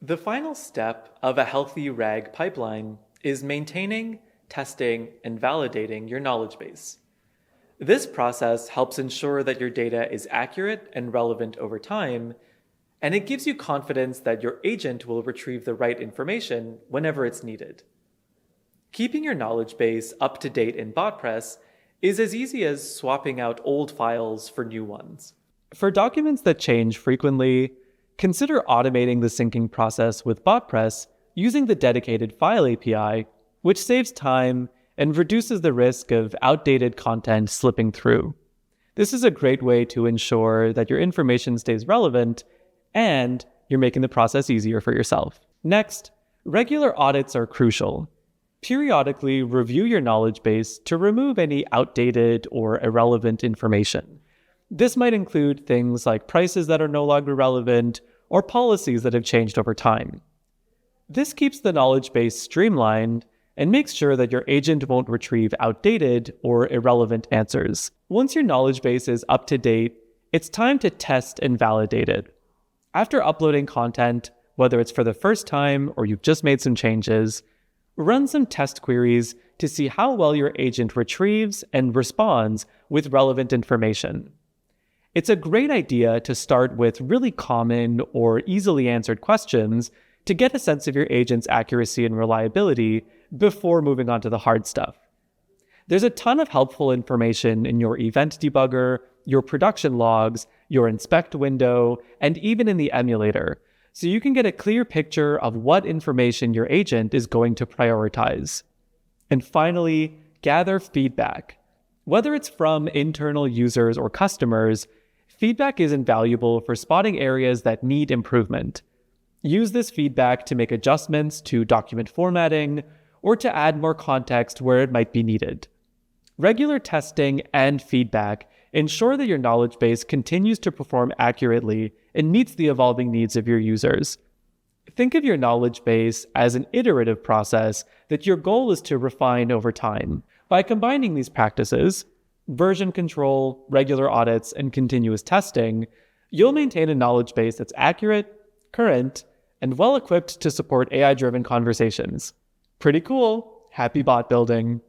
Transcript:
The final step of a healthy RAG pipeline is maintaining, testing, and validating your knowledge base. This process helps ensure that your data is accurate and relevant over time, and it gives you confidence that your agent will retrieve the right information whenever it's needed. Keeping your knowledge base up to date in Botpress is as easy as swapping out old files for new ones. For documents that change frequently, consider automating the syncing process with Botpress using the dedicated file API, which saves time and reduces the risk of outdated content slipping through. This is a great way to ensure that your information stays relevant and you're making the process easier for yourself. Next, regular audits are crucial. Periodically review your knowledge base to remove any outdated or irrelevant information. This might include things like prices that are no longer relevant or policies that have changed over time. This keeps the knowledge base streamlined and makes sure that your agent won't retrieve outdated or irrelevant answers. Once your knowledge base is up to date, it's time to test and validate it. After uploading content, whether it's for the first time or you've just made some changes, run some test queries to see how well your agent retrieves and responds with relevant information. It's a great idea to start with really common or easily answered questions to get a sense of your agent's accuracy and reliability before moving on to the hard stuff. There's a ton of helpful information in your event debugger, your production logs, your inspect window, and even in the emulator, so you can get a clear picture of what information your agent is going to prioritize. And finally, gather feedback. Whether it's from internal users or customers, feedback is invaluable for spotting areas that need improvement. Use this feedback to make adjustments to document formatting or to add more context where it might be needed. Regular testing and feedback ensure that your knowledge base continues to perform accurately and meets the evolving needs of your users. Think of your knowledge base as an iterative process that your goal is to refine over time. By combining these practices, version control, regular audits, and continuous testing, you'll maintain a knowledge base that's accurate, current, and well-equipped to support AI-driven conversations. Pretty cool. Happy bot building.